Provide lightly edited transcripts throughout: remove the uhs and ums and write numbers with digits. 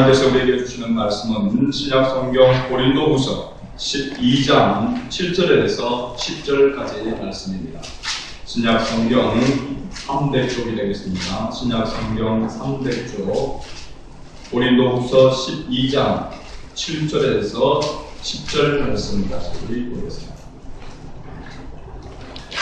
하나님께서 우리에게 주시는 말씀은 신약성경 고린도후서 12장 7절에서 10절까지의 말씀입니다. 신약성경 3대 쪽이 되겠습니다. 신약성경 3대 쪽 고린도후서 12장 7절에서 10절 말씀입니다. 우리 보겠습니다.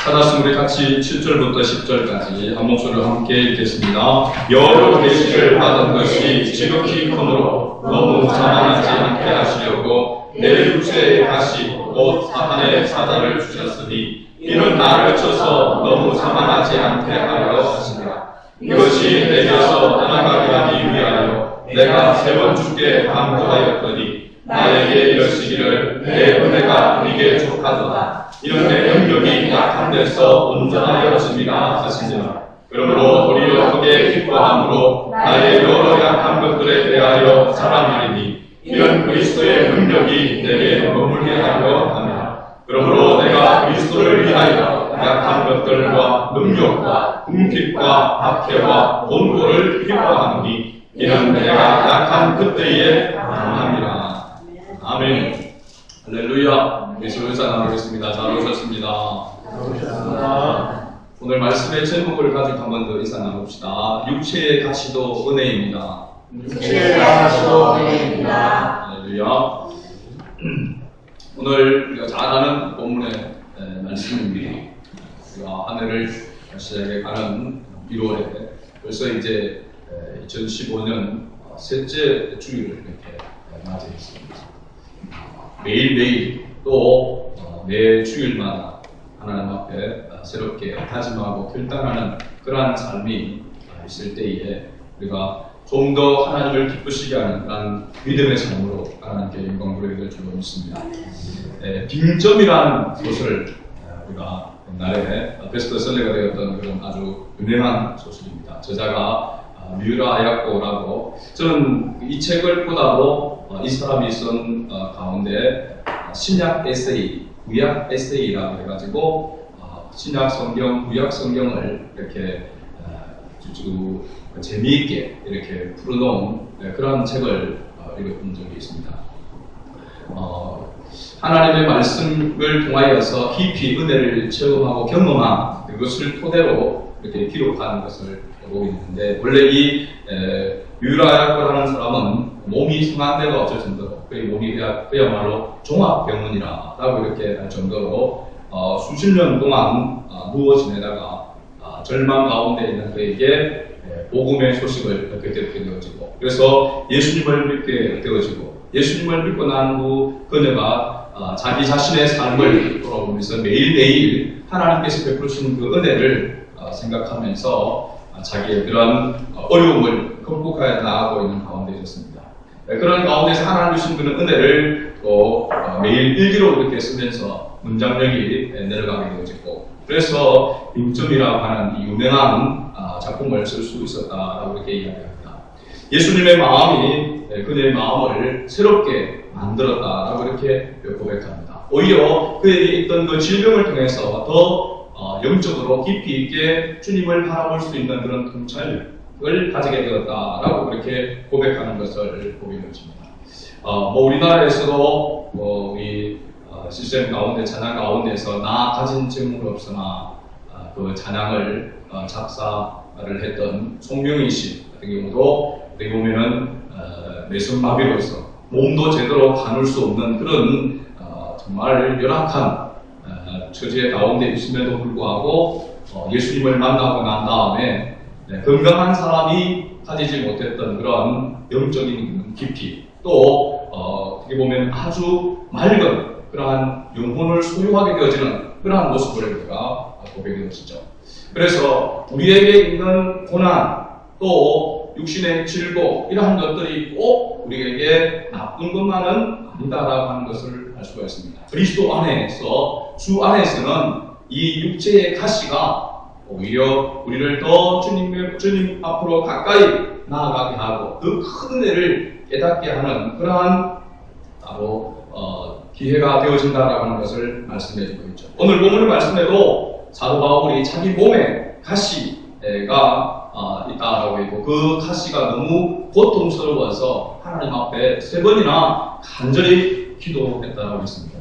따라서 우리 같이 7절부터 10절까지 한 목소리로 함께 읽겠습니다. 여러 계시를 받은 것이 지극히 크므로 너무 자만하지 않게 하시려고 내 육체의 가시 곧 사탄의 사자를 주셨으니 이는 나를 쳐서 너무 자만하지 않게 하려 하시니라. 이것이 내게서 떠나가게 하기 위하여 내가 세 번 주께 반복하였더니 나에게 이르시기를 내 은혜가 네게 족하도다. 이는 내 능력이 약한 데서 온전하여짐이라 하시니라. 그러므로 도리어 크게 기뻐함으로 나의 여러 약한 것들에 대하여 자랑하리니 이는 그리스도의 능력이 내게 머물게 하려 함이라. 그러므로 내가 그리스도를 위하여 약한 것들과 능력과 궁핍과 박해와 곤고를 기뻐하노니 이는 내가 약한 그때에 강함이라. 아멘. 할렐루야. 예수 의사 나누겠습니다. 잘 오셨습니다. 오늘 말씀의 제목을 가지고 한 번 더 인사 나눕시다. 육체의 가시도 은혜입니다. 육체의 가시도 은혜입니다. 할렐루야. 오늘 우리가 잘 아는 본문의 말씀입니다. 우리가 한 해를 시작해 가는 1월에 벌써 이제 2015년 셋째 주일을 이렇게 맞이했습니다. 매일매일 또 매 주일마다 하나님 앞에 새롭게 다짐하고 결단하는 그러한 삶이 있을 때에 우리가 좀 더 하나님을 기쁘시게 하는 그런 믿음의 삶으로 하나님께 영광 돌리게 될 줄로 믿습니다. 빙점이라는 소설을 우리가 옛날에 베스트셀러가 되었던 그런 아주 유명한 소설입니다. 저자가 미우라 아야코라고, 저는 이 책을 보다도 이 사람이 쓴 가운데 신약 에세이, 구약 에세이라고 해가지고 신약 성경, 구약 성경을 이렇게 아주 재미있게 이렇게 풀어놓은 그런 책을 읽어본 적이 있습니다. 하나님의 말씀을 통하여서 깊이 은혜를 체험하고 경험한 그것을 토대로 이렇게 기록하는 것을 보고 있는데, 원래 이 유라야코라는 사람은 몸이 성한 데가 없을 정도로, 그의 몸이 그야말로 종합병원이라고 이렇게 할 정도로 수십 년 동안 누워 지내다가 절망 가운데 있는 그에게 복음의 소식을 듣게 되어지고, 그래서 예수님을 믿게 되어지고, 예수님을 믿고 난 후 그녀가 자기 자신의 삶을 돌아보면서 매일매일 하나님께서 베푸신 그 은혜를 생각하면서 자기의 그런 어려움을 극복하여 나가고 있는 가운데 있었습니다. 그런 가운데서 하나님 주신 그런 은혜를 또 매일 일기로 이렇게 쓰면서 문장력이 내려가게 되어지고, 그래서 빙점이라고 하는 이 유명한 작품을 쓸 수 있었다라고 이렇게 이야기합니다. 예수님의 마음이 그녀의 마음을 새롭게 만들었다라고 이렇게 고백합니다. 오히려 그에게 있던 그 질병을 통해서 더 영적으로 깊이 있게 주님을 바라볼 수 있는 그런 통찰을 가지게 되었다라고 그렇게 고백하는 것을 보게 되었습니다. 우리나라에서도 이 시스템 가운데, 찬양 가운데서 나 가진 재물 없으나 그 찬양을 작사를 했던 송명희 씨 같은 경우도 어떻게 보면은 뇌성마비로서 몸도 제대로 가눌 수 없는 그런 정말 열악한 처지의 가운데 있음에도 불구하고 예수님을 만나고 난 다음에 건강한 사람이 가지지 못했던 그런 영적인 깊이, 또 어떻게 보면 아주 맑은 그러한 영혼을 소유하게 되어지는 그러한 모습을 우리가 보게 되어지죠. 그래서 우리에게 있는 고난, 또 육신의 질고, 이러한 것들이 꼭 우리에게 나쁜 것만은 아니다라고 하는 것을 알 수가 있습니다. 그리스도 안에서, 주 안에서는 이 육체의 가시가 오히려 우리를 더 주님 앞으로 가까이 나아가게 하고 더 큰 은혜를 깨닫게 하는 그러한 바로 기회가 되어진다라고 하는 것을 말씀해주고 있죠. 오늘 본문의 말씀에도 사도 바울이 자기 몸에 가시가 있다라고 했고 그 가시가 너무 고통스러워서 하나님 앞에 3번이나 간절히 기도했다라고 했습니다.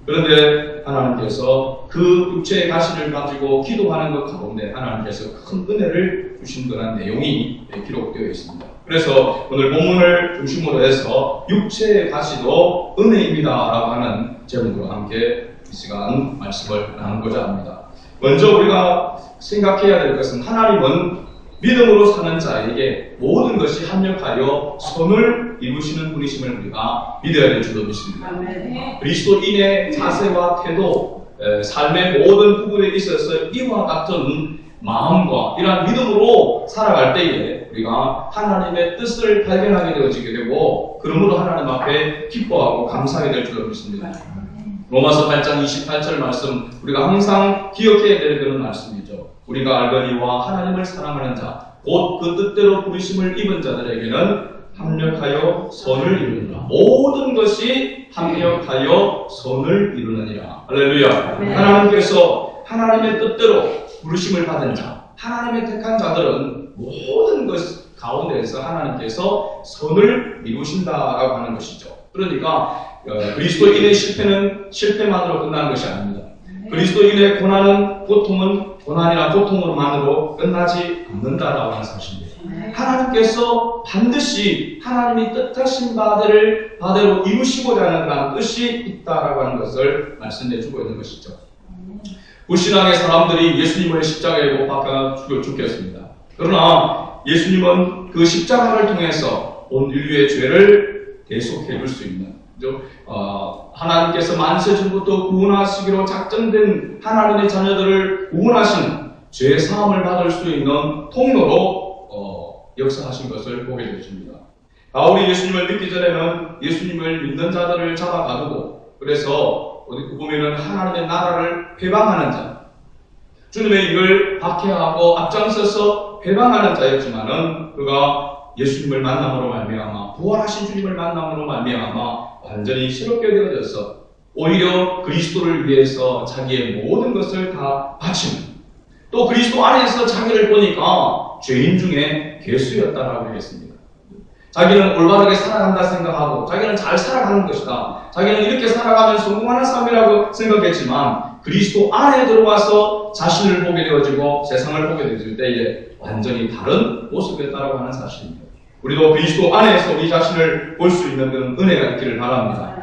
그런데 하나님께서 그 육체의 가시를 가지고 기도하는 것 가운데 하나님께서 큰 은혜를 주신 그런 내용이 기록되어 있습니다. 그래서 오늘 본문을 중심으로 해서 육체의 가시도 은혜입니다라고 하는 제목으로 함께 이 시간 말씀을 나누고자 합니다. 먼저 우리가 생각해야 될 것은 하나님은 믿음으로 사는 자에게 모든 것이 합력하여 선을 이루시는 분이심을 우리가 믿어야 될 줄로 믿습니다. 그리스도인의 자세와 태도, 삶의 모든 부분에 있어서 이와 같은 마음과 이러한 믿음으로 살아갈 때에 우리가 하나님의 뜻을 발견하게 되어지게 되고 그러므로 하나님 앞에 기뻐하고 감사하게 될 줄로 믿습니다. 로마서 8장 28절 말씀 우리가 항상 기억해야 될 그런 말씀이죠. 우리가 알거니와 하나님을 사랑하는 자 곧 그 뜻대로 부르심을 입은 자들에게는 합력하여 선을 이루느니라. 모든 것이 합력하여 선을 이루느니라. 할렐루야. 네. 하나님께서 하나님의 뜻대로 부르심을 받은 자, 하나님의 택한 자들은 모든 것 가운데에서 하나님께서 선을 이루신다라고 하는 것이죠. 그러니까 그리스도인의 실패는 실패만으로 끝나는 것이 아닙니다. 그리스도인의 고난은 고난이나 고통으로만으로 끝나지 않는다라고 하는 사실입니다. 하나님께서 반드시 하나님이 뜻하신 바대로 이루시고자 하는 그런 뜻이 있다라고 하는 것을 말씀해주고 있는 것이죠. 불신앙의 사람들이 예수님을 십자가에 못 박아 죽였습니다. 그러나 예수님은 그 십자가를 통해서 온 인류의 죄를 대속해 줄 수 있는 하나님께서 만세전부터 구원하시기로 작정된 하나님의 자녀들을 구원하신 죄 사함을 받을 수 있는 통로로 역사하신 것을 보게 되십니다. 바울이 예수님을 믿기 전에는 예수님을 믿는 자들을 잡아가두고 그래서 어디 보면은 하나님의 나라를 회방하는 자, 주님의 일을 박해하고 앞장서서 회방하는 자였지만은 그가 예수님을 만남으로 말미암아 부활하신 주님을 만남으로 말미암아 완전히 새롭게 되어져서 오히려 그리스도를 위해서 자기의 모든 것을 다 바치는 또 그리스도 안에서 자기를 보니까 죄인 중에 괴수였다라고 하겠습니다. 자기는 올바르게 살아간다 생각하고 자기는 잘 살아가는 것이다. 자기는 이렇게 살아가면 성공하는 삶이라고 생각했지만 그리스도 안에 들어와서 자신을 보게 되어지고 세상을 보게 되어질 때에 완전히 다른 모습이었다라고 하는 사실입니다. 우리도 그리스도 안에서 우리 자신을 볼 수 있는 그런 은혜가 있기를 바랍니다.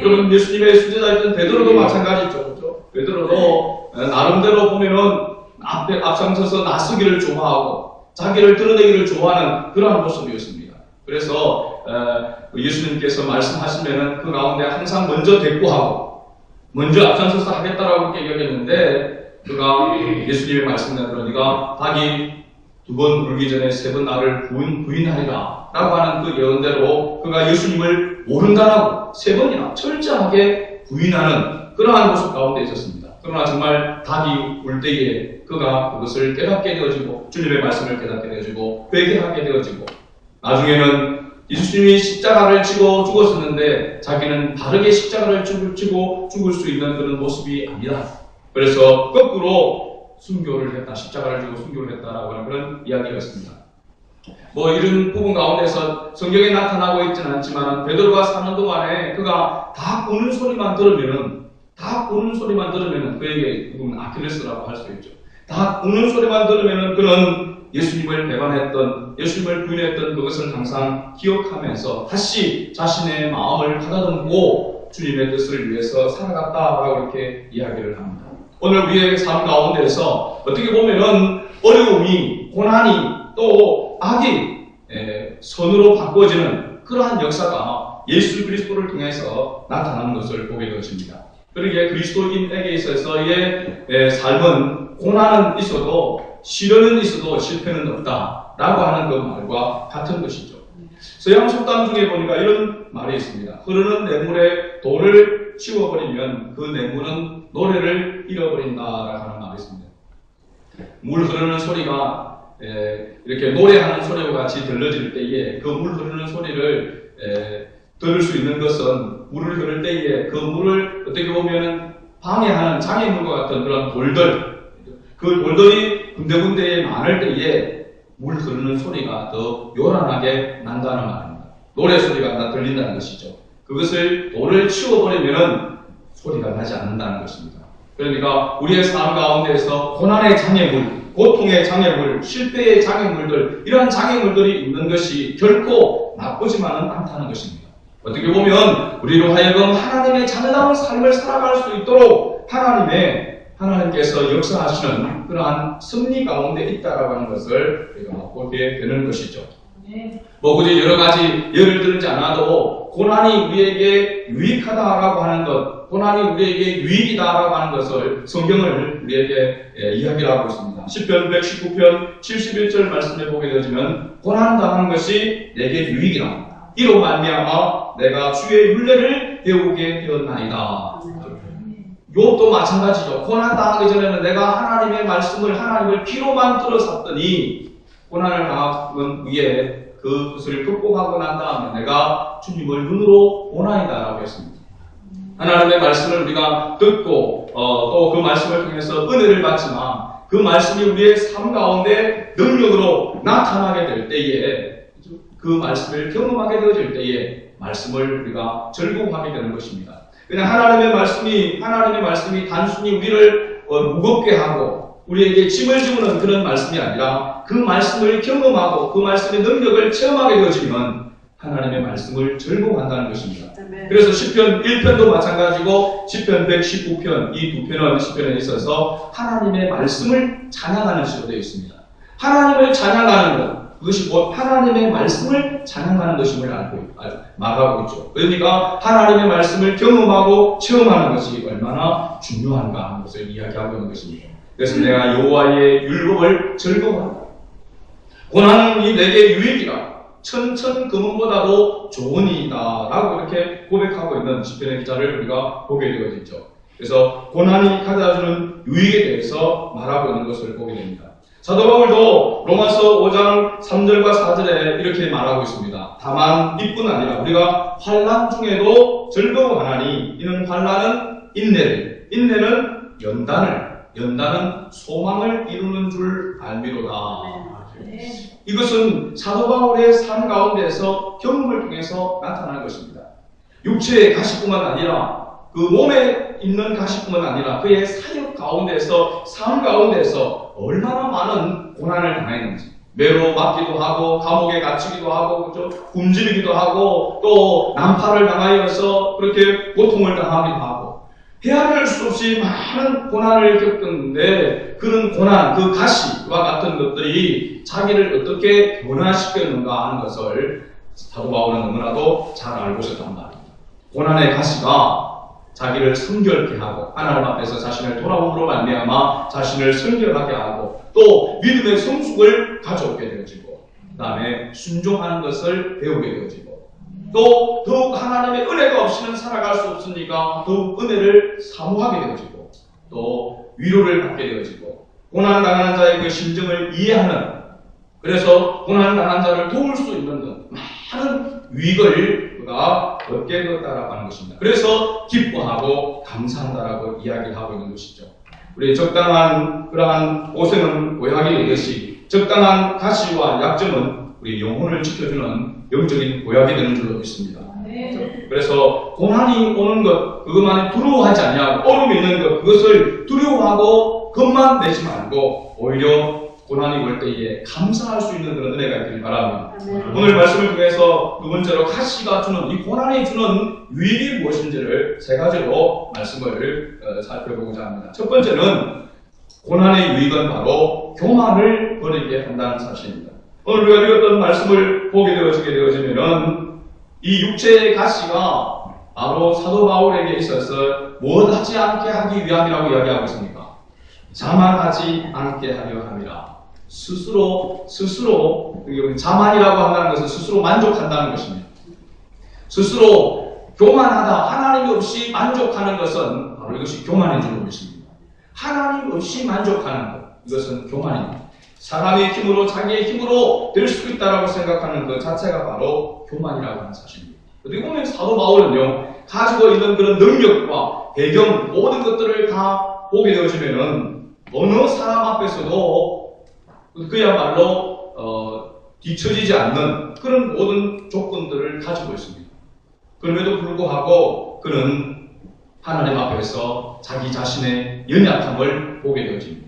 여러분 예수님의 수제자였던 베드로도 마찬가지죠. 그렇죠? 베드로도 나름대로 보면은 앞장서서 나서기를 좋아하고 자기를 드러내기를 좋아하는 그러한 모습이었습니다. 그래서 예수님께서 말씀하시면은 그 가운데 항상 먼저 대꾸하고 먼저 앞장서서 하겠다라고 그렇게 이야기했는데 그가 예수님의 말씀대로 네가 닭이 2번 울기 전에 3번 나를 부인하리라 라고 하는 그 예언대로 그가 예수님을 모른다라고 3번이나 철저하게 부인하는 그러한 모습 가운데 있었습니다. 그러나 정말 닭이 울 때에 그가 그것을 깨닫게 되어지고 주님의 말씀을 깨닫게 되어지고 회개하게 되어지고 나중에는 예수님이 십자가를 지고 죽었었는데 자기는 바르게 십자가를 지고 죽을 수 있는 그런 모습이 아니다. 그래서 거꾸로 순교를 했다. 십자가를 지고 순교를 했다라고 하는 그런 이야기였습니다. 이런 부분 가운데서 성경에 나타나고 있지는 않지만 베드로가 사는 동안에 그가 다 우는 소리만 들으면은 그에게 누구는 아킬레스라고 할 수 있죠. 다 우는 소리만 들으면은 그는 예수님을 배반했던, 예수님을 부인했던 그것을 항상 기억하면서 다시 자신의 마음을 가다듬고 주님의 뜻을 위해서 살아갔다라고 이렇게 이야기를 합니다. 오늘 우리의 삶 가운데서 어떻게 보면은 어려움이, 고난이 또 악이 선으로 바꿔지는 그러한 역사가 예수 그리스도를 통해서 나타나는 것을 보게 되어집니다. 그러기에 그리스도인에게 있어서의 삶은 고난은 있어도 시련은 있어도 실패는 없다라고 하는 그 말과 같은 것이죠. 서양 속담 중에 보니까 이런 말이 있습니다. 흐르는 냇물에 돌을 치워버리면 그 냇물은 노래를 잃어버린다라고 하는 말이 있습니다. 물 흐르는 소리가 이렇게 노래하는 소리와 같이 들려질 때에 그 물 흐르는 소리를 들을 수 있는 것은 물을 흐를 때에 그 물을 어떻게 보면 방해하는 장애물과 같은 그런 돌들, 그 돌들이 군데군데에 많을 때에 물 흐르는 소리가 더 요란하게 난다는 말입니다. 노래 소리가 들린다는 것이죠. 그것을 돌을 치워버리면 소리가 나지 않는다는 것입니다. 그러니까 우리의 삶 가운데에서 고난의 장애물, 고통의 장애물, 실패의 장애물들, 이러한 장애물들이 있는 것이 결코 나쁘지만은 않다는 것입니다. 어떻게 보면 우리로 하여금 하나님의 자녀다운 삶을 살아갈 수 있도록 하나님께서 역사하시는 그러한 섭리 가운데 있다라고 하는 것을 우리가 보게 되는 것이죠. 뭐 굳이 여러 가지 예를 들지 않아도 고난이 우리에게 유익하다라고 하는 것, 고난이 우리에게 유익이다라고 하는 것을 성경을 우리에게 이야기를 하고 있습니다. 시편 119편 71절 말씀에 보게 되어지면 고난당하는 것이 내게 유익이라. 이로 말미암아 내가 주의 율례를 배우게 되었나이다. 욥도 마찬가지죠. 고난당하기 전에는 내가 하나님의 말씀을 하나님을 귀로만 들어섰더니 고난을 당하는 후에 그것을 극복하고 난 다음에 내가 주님을 눈으로 보나이다라고 했습니다. 하나님의 말씀을 우리가 듣고 또 그 말씀을 통해서 은혜를 받지만 그 말씀이 우리의 삶 가운데 능력으로 나타나게 될 때에 그 말씀을 경험하게 되어질 때에 말씀을 우리가 절공하게 되는 것입니다. 그냥 하나님의 말씀이 단순히 우리를 무겁게 하고 우리에게 짐을 지우는 그런 말씀이 아니라 그 말씀을 경험하고 그 말씀의 능력을 체험하게 되어지면 하나님의 말씀을 절공한다는 것입니다. 그래서 시편 1편도 마찬가지고 시편 119편 이 두 편은 시편에 있어서 하나님의 말씀을 찬양하는 시로 되어 있습니다. 하나님을 찬양하는 것, 그것이 곧 하나님의 말씀을 찬양하는 것임을 말하고 있죠. 그러니까 하나님의 말씀을 경험하고 체험하는 것이 얼마나 중요한가 하는 것을 이야기하고 있는 것입니다. 그래서 내가 여호와의 율법을 즐거워한다. 고난이 내게 유익이라. 천천 금은보다도 좋은 이다 라고 이렇게 고백하고 있는 시편의 기자를 우리가 보게 되어지죠. 그래서 고난이 가져다주는 유익에 대해서 말하고 있는 것을 보게 됩니다. 사도 바울도 로마서 5장 3절과 4절에 이렇게 말하고 있습니다. 다만 이뿐 아니라 우리가 환난 중에도 즐거워하나니 이는 환난은 인내를, 인내는 연단은 소망을 이루는 줄 알미로다. 이것은 사도 바울의 삶 가운데서 경험을 통해서 나타나는 것입니다. 육체의 가시뿐만 아니라 그 몸에 있는 가시뿐만 아니라 그의 사역 가운데서 삶 가운데서 얼마나 많은 고난을 당했는지 매로 맞기도 하고 감옥에 갇히기도 하고 굶주리기도 하고 또 난파를 당하여서 그렇게 고통을 당하기도 하고 헤아릴 수 없이 많은 고난을 겪었는데 그런 고난, 그 가시와 같은 것들이 자기를 어떻게 변화시켰는가 하는 것을 사도 바울은 너무나도 잘 알고 있었단 말입니다. 고난의 가시가 자기를 성결케 하고 하나님 앞에서 자신을 돌아옴으로 말미암아 자신을 성결하게 하고 또 믿음의 성숙을 가져오게 되어지고 그 다음에 순종하는 것을 배우게 되어지고 또 더욱 하나님의 은혜가 없이는 살아갈 수 없으니까 더욱 은혜를 사모하게 되어지고 또 위로를 받게 되어지고 고난당하는 자의 그 심정을 이해하는 그래서 고난당한 자를 도울 수 있는 그 많은 유익을 그가 얻게 되었다라고 하는 것입니다. 그래서 기뻐하고 감사한다라고 이야기를 하고 있는 것이죠. 우리 적당한 그러한 고생은 고약이 되듯이 적당한 가시와 약점은 우리 영혼을 지켜주는 영적인 보약이 되는 줄로 믿습니다. 그래서 고난이 오는 것 그것만이 두려워하지 아니하고 어려움이 있는 것 그것을 두려워하고 겁만 내지 말고 오히려 고난이 올 때에 감사할 수 있는 그런 은혜가 있기를 바랍니다. 오늘 말씀을 통해서 두 번째로 가시가 주는 이 고난이 주는 유익이 무엇인지를 세 가지로 말씀을 살펴보고자 합니다. 첫 번째는 고난의 유익은 바로 교만을 버리게 한다는 사실입니다. 오늘 우리가 읽었던 말씀을 보게 되어지면 이 육체의 가시가 바로 사도 바울에게 있어서 무엇하지 않게 하기 위함이라고 이야기하고 있습니까? 자만하지 않게 하려 함이라. 스스로 자만이라고 한다는 것은 스스로 만족한다는 것입니다. 스스로 교만하다 하나님 없이 만족하는 것은 바로 이것이 교만인 줄로 믿습니다. 하나님 없이 만족하는 것 이것은 교만입니다. 사람의 힘으로 자기의 힘으로 될 수 있다라고 생각하는 것 자체가 바로 교만이라고 하는 사실입니다. 그리고 보면 사도 바울은요 가지고 있는 그런 능력과 배경 모든 것들을 다 보게 되어지면은 어느 사람 앞에서도 그야말로 뒤처지지 않는 그런 모든 조건들을 가지고 있습니다. 그럼에도 불구하고 그는 하나님 앞에서 자기 자신의 연약함을 보게 되어집니다.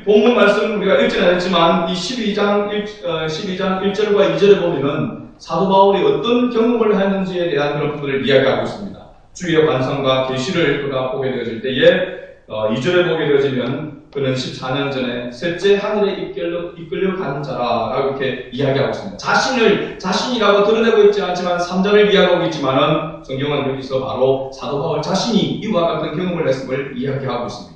본문 말씀 우리가 읽지는 않았지만 이 12장 1절과 2절에 보면은 사도 바울이 어떤 경험을 했는지에 대한 그런 부분을 이야기하고 있습니다. 주의 완성과 계시를 그가 보게 되어질 때에 2절에 보게 되어지면 그는 14년 전에 셋째 하늘에 이끌려 가는 자라라고 이렇게 이야기하고 있습니다. 자신이라고 드러내고 있지 않지만 3절을 이야기하고 있지만은 성경은 여기서 바로 사도 바울 자신이 이와 같은 경험을 했음을 이야기하고 있습니다.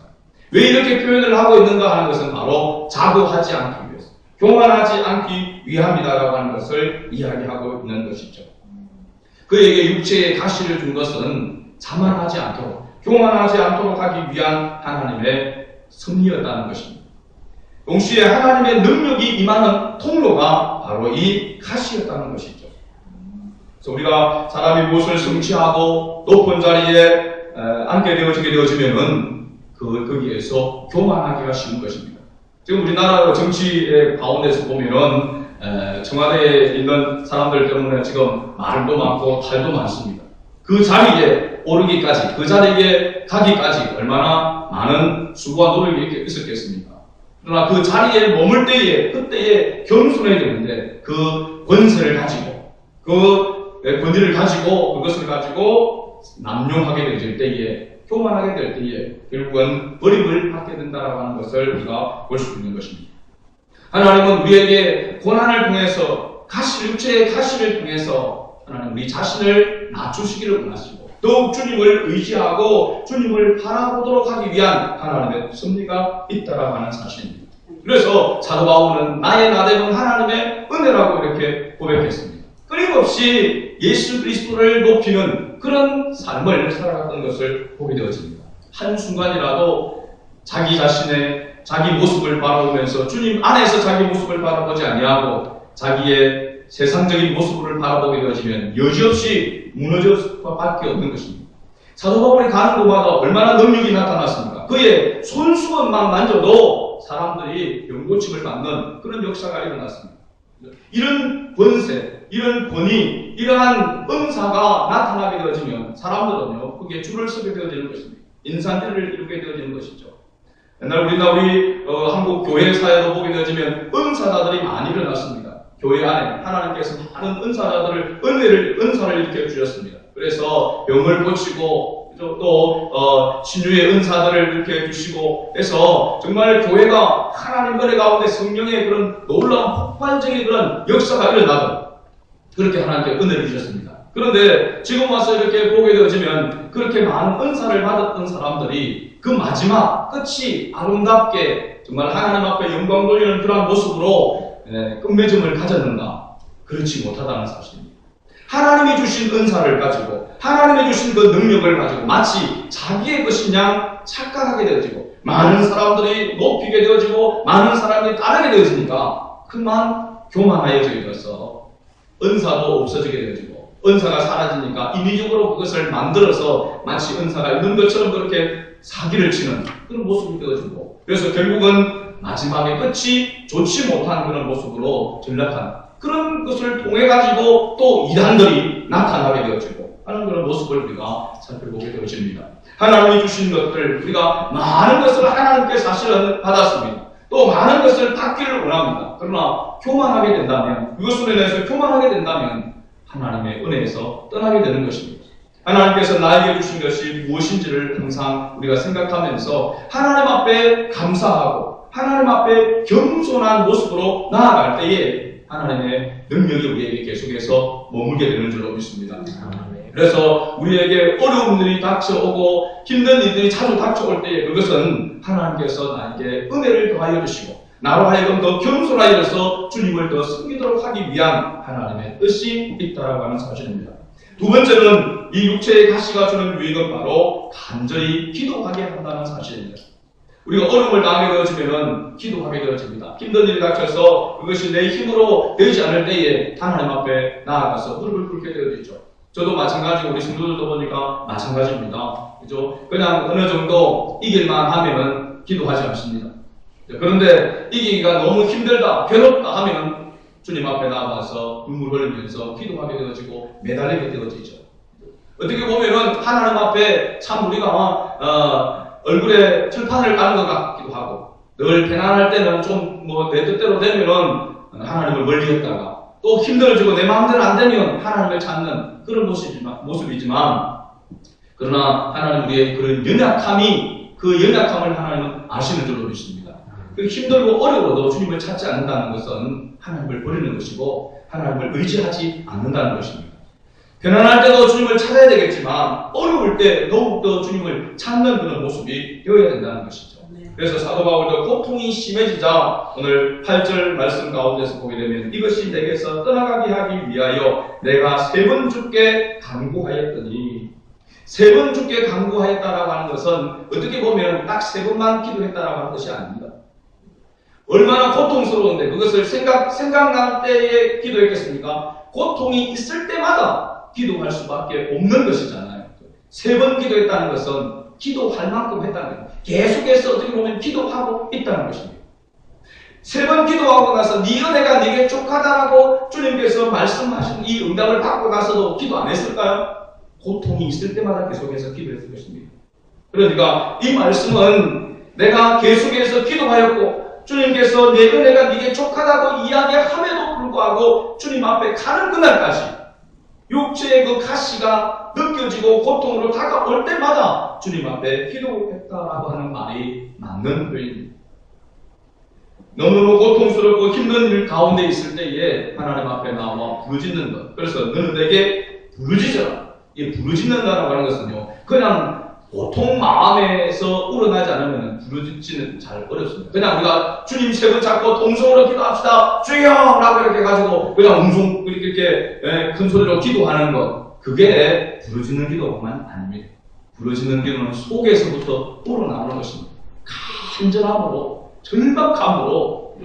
왜 이렇게 표현을 하고 있는가 하는 것은 바로 자고하지 않기 위해서, 교만하지 않기 위함이다라고 하는 것을 이야기하고 있는 것이죠. 그에게 육체의 가시를 준 것은 자만하지 않도록, 교만하지 않도록 하기 위한 하나님의 섭리였다는 것입니다. 동시에 하나님의 능력이 임하는 통로가 바로 이 가시였다는 것이죠. 그래서 우리가 사람이 무엇을 성취하고 높은 자리에 앉게 되어지면은 거기에서 교만하기가 쉬운 것입니다. 지금 우리나라 정치의 가운데서 보면은 청와대에 있는 사람들 때문에 지금 말도 많고 탈도 많습니다. 그 자리에 오르기까지, 그 자리에 가기까지 얼마나 많은 수고와 노력이 있었겠습니까? 그러나 그 자리에 머물 때에, 그때에 겸손해야 되는데 그 권세를 가지고, 그 권위를 가지고, 그것을 가지고 남용하게 될 때에, 교만하게 될 때에 결국은 버림을 받게 된다라고 하는 것을 우리가 볼 수 있는 것입니다. 하나님은 우리에게 고난을 통해서 육체의 가시를 통해서 하나님 우리 자신을 낮추시기를 원하시고 더욱 주님을 의지하고 주님을 바라보도록 하기 위한 하나님의 섭리가 있다라고 하는 사실입니다. 그래서 사도 바울은 나의 나됨은 하나님의 은혜라고 이렇게 고백했습니다. 끊임없이 예수 그리스도를 높이는 그런 삶을 살아갔던 것을 보게 되어집니다. 한순간이라도 자기 자신의 자기 모습을 바라보면서 주님 안에서 자기 모습을 바라보지 아니하고 자기의 세상적인 모습을 바라보게 되어지면 여지없이 무너질 수밖에 없는 것입니다. 사도 바울이 가는 곳마다 얼마나 능력이 나타났습니까? 그의 손수건만 만져도 사람들이 병고침을 받는 그런 역사가 일어났습니다. 이런 권세, 이런 권위, 이러한 은사가 나타나게 되어지면 사람들은요, 그게 줄을 서게 되어지는 것입니다. 인산들을 이루게 되어지는 것이죠. 옛날 우리 한국 교회 사회도 보게 되어지면 은사자들이 많이 일어났습니다. 교회 안에 하나님께서 많은 은사를 이렇게 주셨습니다. 그래서 병을 고치고 또 신유의 은사들을 이렇게 주시고 해서 정말 교회가 하나님 은혜 가운데 성령의 그런 놀라운 폭발적인 그런 역사가 일어나던 그렇게 하나님께 은혜를 주셨습니다. 그런데 지금 와서 이렇게 보게 되어지면 그렇게 많은 은사를 받았던 사람들이 그 마지막 끝이 아름답게 정말 하나님 앞에 영광 돌리는 그러한 모습으로 끝맺음을 가졌는가? 그렇지 못하다는 사실입니다. 하나님이 주신 은사를 가지고 하나님이 주신 그 능력을 가지고 마치 자기의 것이냐 착각하게 되어지고 많은 사람들이 높이게 되어지고 많은 사람들이 따르게 되어지니까 그만 교만하여지게 되어서 은사도 없어지게 되어지고 은사가 사라지니까 인위적으로 그것을 만들어서 마치 은사가 있는 것처럼 그렇게 사기를 치는 그런 모습이 되어지고 그래서 결국은 마지막에 끝이 좋지 못한 그런 모습으로 전락한 그런 것을 통해 가지고 또 이단들이 나타나게 되어지고 하는 그런 모습을 우리가 살펴보게 되어집니다. 하나님이 주신 것들 우리가 많은 것을 하나님께 사실은 받았습니다. 또 많은 것을 받기를 원합니다. 그러나 교만하게 된다면 그것으로 인해서 교만하게 된다면 하나님의 은혜에서 떠나게 되는 것입니다. 하나님께서 나에게 주신 것이 무엇인지를 항상 우리가 생각하면서 하나님 앞에 감사하고 하나님 앞에 겸손한 모습으로 나아갈 때에 하나님의 능력이 우리에게 계속해서 머물게 되는 줄로 믿습니다. 그래서 우리에게 어려움들이 닥쳐오고 힘든 일들이 자주 닥쳐올 때에 그것은 하나님께서 나에게 은혜를 더하여 주시고 나로 하여금 더 겸손하여서 주님을 더 섬기도록 하기 위한 하나님의 뜻이 있다라고 하는 사실입니다. 두 번째는 이 육체의 가시가 주는 유익은 바로 간절히 기도하게 한다는 사실입니다. 우리가 어려움을 당하게 되어지면 기도하게 되어집니다. 힘든 일이 닥쳐서 그것이 내 힘으로 되지 않을 때에 하나님 앞에 나아가서 무릎을 꿇게 되어지죠. 저도 마찬가지고 우리 성도들도 보니까 마찬가지입니다. 그죠? 그냥 어느 정도 이길만 하면은 기도하지 않습니다. 그런데 이기기가 너무 힘들다, 괴롭다 하면 주님 앞에 나가서 눈물을 흘리면서 기도하게 되어지고 매달리게 되어지죠. 어떻게 보면은 하나님 앞에 참 우리가 얼굴에 철판을 까는 것 같기도 하고, 늘 편안할 때는 좀 내 뜻대로 되면은 하나님을 멀리했다가 또 힘들어지고 내 마음대로 안 되면 하나님을 찾는 그런 모습이지만, 그러나 하나님 우리의 그런 그 연약함을 하나님은 아시는 줄로 믿습니다. 힘들고 어려워도 주님을 찾지 않는다는 것은 하나님을 버리는 것이고 하나님을 의지하지 않는다는 것입니다. 편안할 때도 주님을 찾아야 되겠지만 어려울 때 더욱더 주님을 찾는 그런 모습이 되어야 된다는 것이죠. 그래서 사도 바울도 고통이 심해지자 오늘 8절 말씀 가운데서 보게 되면, 이것이 내게서 떠나가게 하기 위하여 내가 3번 주께 간구하였더니, 3번 주께 간구하였다라고 하는 것은 어떻게 보면 딱 3번만 기도했다라고 하는 것이 아닙니다. 얼마나 고통스러운데 그것을 생각날 때에 기도했겠습니까? 고통이 있을 때마다 기도할 수밖에 없는 것이잖아요. 3번 기도했다는 것은 기도할 만큼 했다는 거예요. 계속해서 어떻게 보면 기도하고 있다는 것입니다. 3번 기도하고 나서 네 은혜가 네게 족하다라고 주님께서 말씀하신 이 응답을 받고 나서도 기도 안 했을까요? 고통이 있을 때마다 계속해서 기도했을 것입니다. 그러니까 이 말씀은 내가 계속해서 기도하였고 주님께서 내 은혜가 네게 족하다고 이야기함에도 불구하고 주님 앞에 가는 그날까지 육체의 그 가시가 느껴지고 고통으로 다가올 때마다 주님 앞에 기도했다라고 하는 말이 맞는 표현입니다. 너무너무 고통스럽고 힘든 일 가운데 있을 때에 하나님 앞에 나와 부르짖는 것. 그래서 너는 내게 부르짖어라. 이 부르짖는다라고 하는 것은요, 그냥 보통 마음에서 우러나지 않으면 부르짖지는 잘 어렵습니다. 그냥 우리가 주님 세 번 잡고 동성으로 기도합시다, 주여! 라고 이렇게 해가지고 그냥 이렇게 큰 소리로 기도하는 것, 그게 부르짖는 기도만 아닙니다. 부르짖는 기도는 속에서부터 우러나오는 것입니다. 간절함으로, 절박함으로,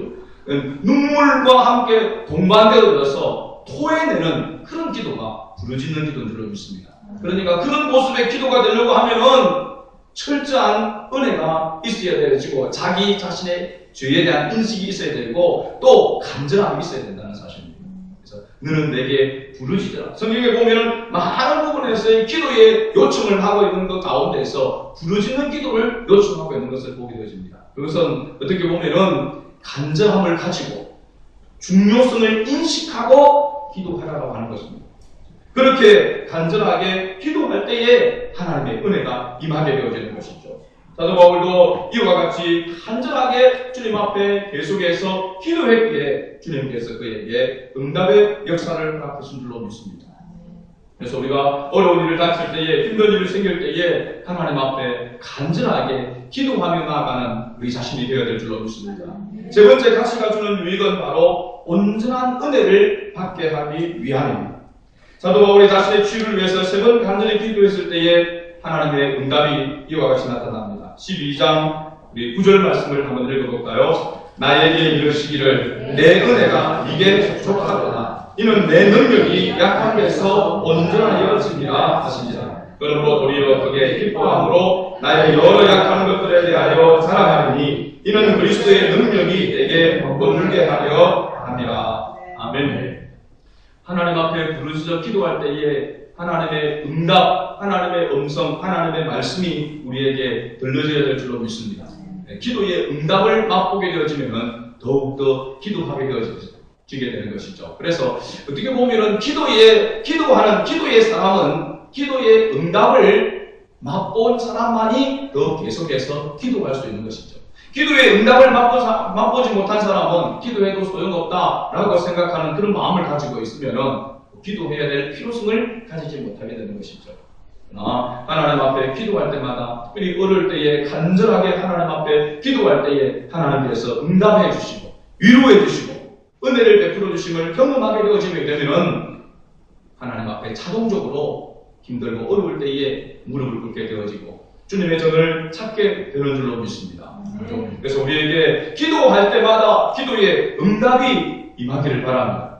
눈물과 함께 동반되어서 토해내는 그런 기도가 부르짖는 기도인 줄로 믿습니다. 그러니까 그런 모습의 기도가 되려고 하면은 철저한 은혜가 있어야 되고, 자기 자신의 죄에 대한 인식이 있어야 되고, 또 간절함이 있어야 된다는 사실입니다. 그래서 너는 내게 부르짖어라. 성경에 보면은 많은 부분에서의 기도의 요청을 하고 있는 것 가운데서 부르짖는 기도를 요청하고 있는 것을 보게 되어집니다. 그것은 어떻게 보면은 간절함을 가지고 중요성을 인식하고 기도하라고 하는 것입니다. 그렇게 간절하게 기도할 때에 하나님의 은혜가 임하게 되어지는 것이죠. 사도 바울도 이와 같이 간절하게 주님 앞에 계속해서 기도했기에 주님께서 그에게 응답의 역사를 베푸신 줄로 믿습니다. 그래서 우리가 어려운 일을 닥칠 때에, 힘든 일이 생길 때에 하나님 앞에 간절하게 기도하며 나아가는 우리 자신이 되어야 될 줄로 믿습니다. 세 번째 가치가 주는 유익은 바로 온전한 은혜를 받게 하기 위함입니다. 사도 바울이 자신의 치유를 위해서 3번 간절히 기도했을 때에 하나님의 응답이 이와 같이 나타납니다. 12장 우리 9절 말씀을 한번 읽어볼까요? 나에게 이르시기를 내 은혜가 네게 족하도다. 이는 내 능력이 약한 데서 온전하여집니다 하시니라. 그러므로 도리어 그게 기뻐함으로 나의 여러 약한 것들에 대하여 자랑하리니 이는 그리스도의 능력이 내게 머물게 하려 함이라. 아멘. 하나님 앞에 부르짖어 기도할 때에 하나님의 응답, 하나님의 음성, 하나님의 말씀이 우리에게 들려져야 될 줄로 믿습니다. 기도의 응답을 맛보게 되어지면 더욱더 기도하게 되어지게 되는 것이죠. 그래서 어떻게 보면은 기도하는 기도의 사람은 기도의 응답을 맛본 사람만이 더 계속해서 기도할 수 있는 것이죠. 기도의 응답을 맛보지 못한 사람은 기도해도 소용없다라고 생각하는 그런 마음을 가지고 있으면 기도해야 될 필요성을 가지지 못하게 되는 것이죠. 그러나 하나님 앞에 기도할 때마다, 특별히 어려울 때에 간절하게 하나님 앞에 기도할 때에 하나님께서 응답해 주시고 위로해 주시고 은혜를 베풀어 주심을 경험하게 되어지게 되면 하나님 앞에 자동적으로 힘들고 어려울 때에 무릎을 꿇게 되어지고 주님의 전을 찾게 되는 줄로 믿습니다. 그래서 우리에게 기도할 때마다 기도의 응답이 임하기를 바랍니다.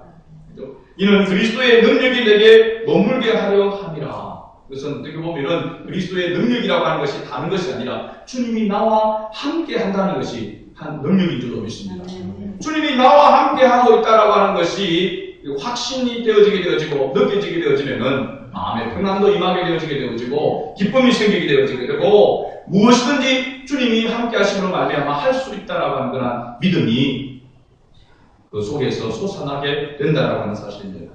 이는 그리스도의 능력이 내게 머물게 하려 함이라. 그것은 어떻게 보면은 그리스도의 능력이라고 하는 것이 다른 것이 아니라 주님이 나와 함께 한다는 것이 한 능력인 줄로 믿습니다. 주님이 나와 함께 하고 있다라고 하는 것이 확신이 되어지고 느껴지게 되어지면은 마음의 평안도 임하게 되어지고 기쁨이 생기게 되어지게 되고 무엇이든지 주님이 함께 하심으로 말미암아 할 수 있다라고 하는 그런 믿음이 그 속에서 솟아나게 된다라고 하는 사실입니다.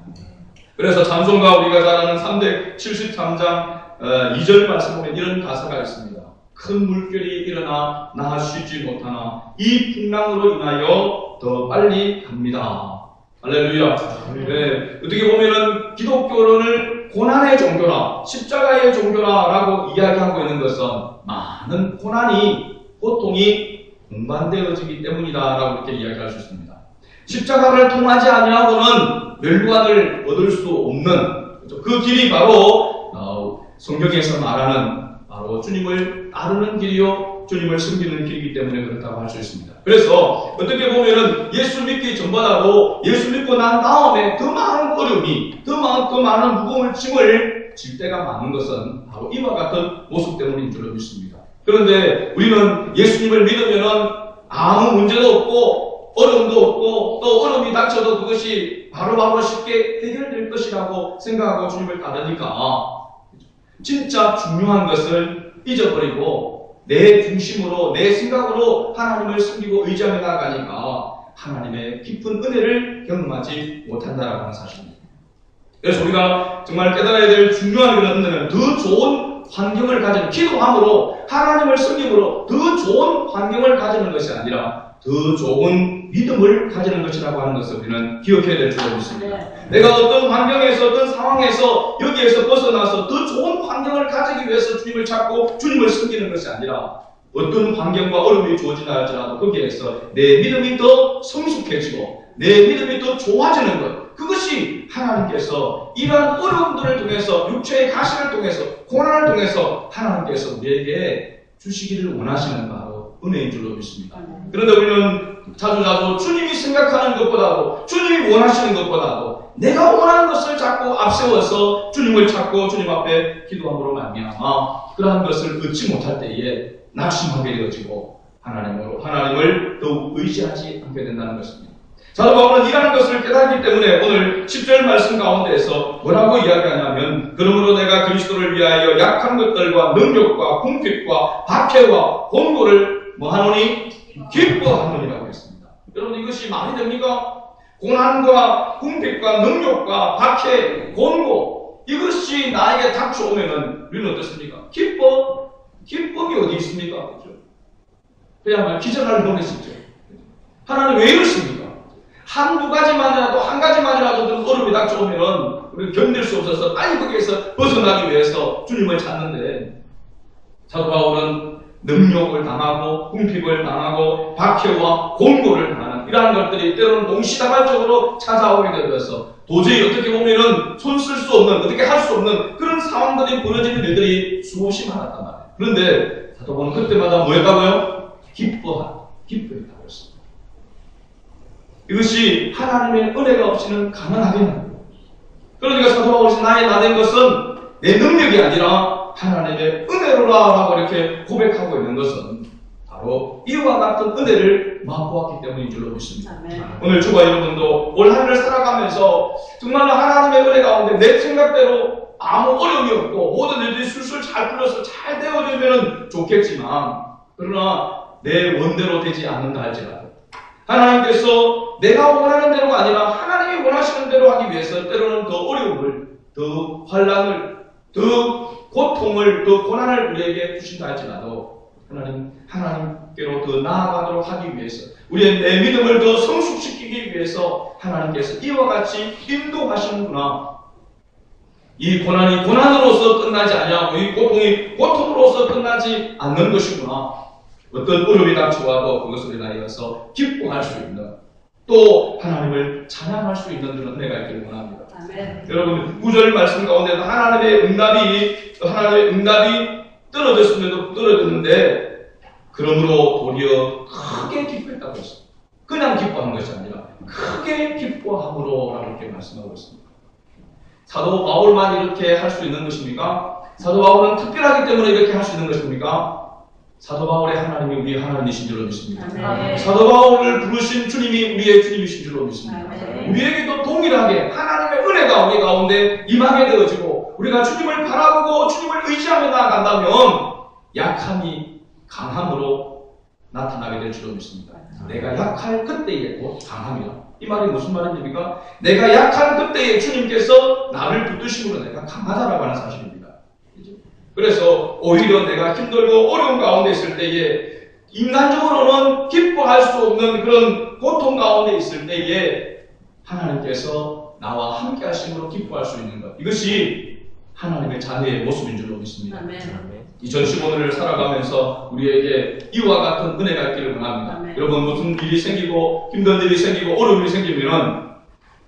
그래서 찬송가 우리가 잘 아는 373장 2절 말씀 보면 이런 가사가 있습니다. 큰 물결이 일어나 나 쉬지 못하나 이 풍랑으로 인하여 더 빨리 갑니다. 할렐루야. 네, 어떻게 보면은 기독교론을 고난의 종교라, 십자가의 종교라라고 이야기하고 있는 것은 많은 고난이, 고통이 동반되어지기 때문이다라고 이렇게 이야기할 수 있습니다. 십자가를 통하지 아니하고는 멸관을 얻을 수 없는 그 길이 바로 성경에서 말하는 바로 주님을 따르는 길이요, 주님을 섬기는 길이기 때문에 그렇다고 할 수 있습니다. 그래서 어떻게 보면은 예수 믿기 전보다도 예수 믿고 난 다음에 더 많은 어려움이, 더 많은 무거운 짐을 질 때가 많은 것은 바로 이와 같은 모습 때문인 줄로 믿습니다. 그런데 우리는 예수님을 믿으면은 아무 문제도 없고 어려움도 없고 또 어려움이 닥쳐도 그것이 바로바로 쉽게 해결될 것이라고 생각하고 주님을 따르니까 진짜 중요한 것을 잊어버리고 내 중심으로, 내 생각으로 하나님을 섬기고 의지하며 나아가니까 하나님의 깊은 은혜를 경험하지 못한다라고 하는 사실입니다. 그래서 우리가 정말 깨달아야 될 중요한 그런 은혜는 더 좋은 환경을 가지는, 기도함으로 하나님을 섬김으로 더 좋은 환경을 가지는 것이 아니라 더 좋은 믿음을 가지는 것이라고 하는 것을 우리는 기억해야 될 줄로 믿습니다. 내가 어떤 환경에서, 어떤 상황에서 여기에서 벗어나서 더 좋은 환경을 가지기 위해서 주님을 찾고 주님을 섬기는 것이 아니라 어떤 환경과 어려움이 주어지나 할지라도 거기에서 내 믿음이 더 성숙해지고 내 믿음이 더 좋아지는 것, 그것이 하나님께서 이러한 어려움들을 통해서, 육체의 가시를 통해서, 고난을 통해서 하나님께서 우리에게 주시기를 원하시는 바로 은혜인 줄로 믿습니다. 그런데 우리는 자주 주님이 생각하는 것보다도, 주님이 원하시는 것보다도 내가 원하는 것을 자꾸 앞세워서 주님을 찾고 주님 앞에 기도함으로 말미암아 그러한 것을 얻지 못할 때에 낙심하게 되어지고 하나님을 더욱 의지하지 않게 된다는 것입니다. 사도 바울은 이러한 것을 깨닫기 때문에 오늘 10절 말씀 가운데에서 뭐라고 이야기하냐면, 그러므로 내가 그리스도를 위하여 약한 것들과 능력과 궁핍과 박해와 권고를 뭐하노니? 기뻐하노니라고 했습니다. 여러분, 이것이 말이 됩니까? 고난과 궁핍과 능력과 박해, 권고, 이것이 나에게 닥쳐오면은 우리는 어떻습니까? 기쁨이 어디 있습니까? 그렇죠? 그야말로 기절할 뻔했었죠. 하나님 왜 이러십니까? 한두 가지만이라도, 한 가지만이라도 어려움이 닥쳐오면 우리 견딜 수 없어서 빨리 거기에서 벗어나기 위해서 주님을 찾는데, 사도 바울은 능력을 당하고 궁핍을 당하고 박해와 권고를 당하는 이러한 것들이 때로는 동시다발적으로 찾아오게 되어서 도저히 어떻게 보면은 손 쓸 수 없는, 어떻게 할 수 없는 그런 상황들이 벌어지는 일들이 수없이 많았단 말이에요. 그런데 사도 바울은 그때마다 뭐 했다고요? 기뻐했다고 했습니다. 이것이 하나님의 은혜가 없이는 가능하겠나요? 그러니까 사도 바울이 나의 나된 것은 내 능력이 아니라 하나님의 은혜로라라고 이렇게 고백하고 있는 것은 바로 이와 같은 은혜를 맛보았기 때문인 줄로 믿습니다. 오늘 주가 여러분도 올 한 해를 살아가면서 정말로 하나님의 은혜 가운데 내 생각대로 아무 어려움이 없고 모든 일들이 술술 잘 풀려서 잘 되어지면 좋겠지만, 그러나 내 원대로 되지 않는다 할지라도 하나님께서 내가 원하는 대로가 아니라 하나님이 원하시는 대로 하기 위해서 때로는 더 어려움을, 더 환난을, 더 고통을, 더 고난을 우리에게 주신다 할지라도 하나님께로 더 나아가도록 하기 위해서, 우리의 내 믿음을 더 성숙시키기 위해서 하나님께서 이와 같이 인도하시는구나. 이 고난이 고난으로서 끝나지 아니하고 이 고통이 고통으로서 끝나지 않는 것이구나. 어떤 어려움이 닥쳐와도 그것을 인하여서 기뻐할 수 있는, 또 하나님을 찬양할 수 있는 그런 은혜가 있기를 원합니다. 아멘. 여러분, 9절 말씀 가운데도 하나님의 응답이 떨어졌는데 그러므로 도리어 크게 기뻐했다고 했습니다. 그냥 기뻐한 것이 아니라 크게 기뻐함으로 라고 이렇게 말씀하고 있습니다. 사도 바울만 이렇게 할 수 있는 것입니까? 사도 바울은 특별하기 때문에 이렇게 할 수 있는 것입니까? 사도 바울의 하나님이 우리의 하나님이신 줄로 믿습니다. 아멘. 사도 바울을 부르신 주님이 우리의 주님이신 줄로 믿습니다. 아멘. 우리에게도 동일하게 하나님의 은혜가 우리 가운데 임하게 되어지고 우리가 주님을 바라보고 주님을 의지하며 나아간다면 약함이 강함으로 나타나게 될 줄로 믿습니다. 내가 약할 그때에 곧 강함이다. 이 말이 무슨 말입니까? 내가 약한 그때에 주님께서 나를 붙드심으로 내가 강하다라고 하는 사실입니다. 그래서 오히려 내가 힘들고 어려운 가운데 있을 때에 인간적으로는 기뻐할 수 없는 그런 고통 가운데 있을 때에 하나님께서 나와 함께 하심으로 기뻐할 수 있는 것, 이것이 하나님의 자녀의 모습인 줄로 믿습니다. 아멘. 2015년을 살아가면서 우리에게 이와 같은 은혜가 있기를 원합니다. 아멘. 여러분, 무슨 일이 생기고 힘든 일이 생기고 어려움이 생기면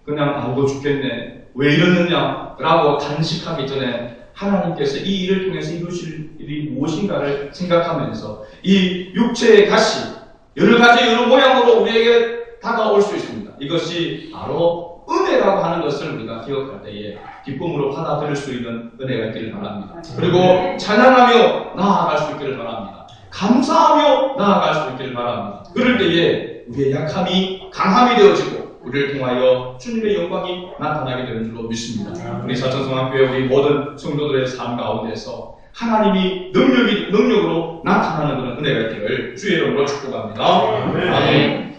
그냥 아이고 죽겠네, 왜 이러느냐 라고 단식하기 전에 하나님께서 이 일을 통해서 이루실 일이 무엇인가를 생각하면서 이 육체의 가시, 여러 가지 여러 모양으로 우리에게 다가올 수 있습니다. 이것이 바로 은혜라고 하는 것을 우리가 기억할 때에 기쁨으로 받아들일 수 있는 은혜가 있기를 바랍니다. 그리고 찬양하며 나아갈 수 있기를 바랍니다. 감사하며 나아갈 수 있기를 바랍니다. 그럴 때에 우리의 약함이 강함이 되어지고 우리를 통하여 주님의 영광이 나타나게 되는 줄로 믿습니다. 우리 사천성학교의 우리 모든 성도들의 삶 가운데서 하나님이 능력으로 나타나는 그런 은혜가 있기를 주의 이름으로 축복합니다. 아멘.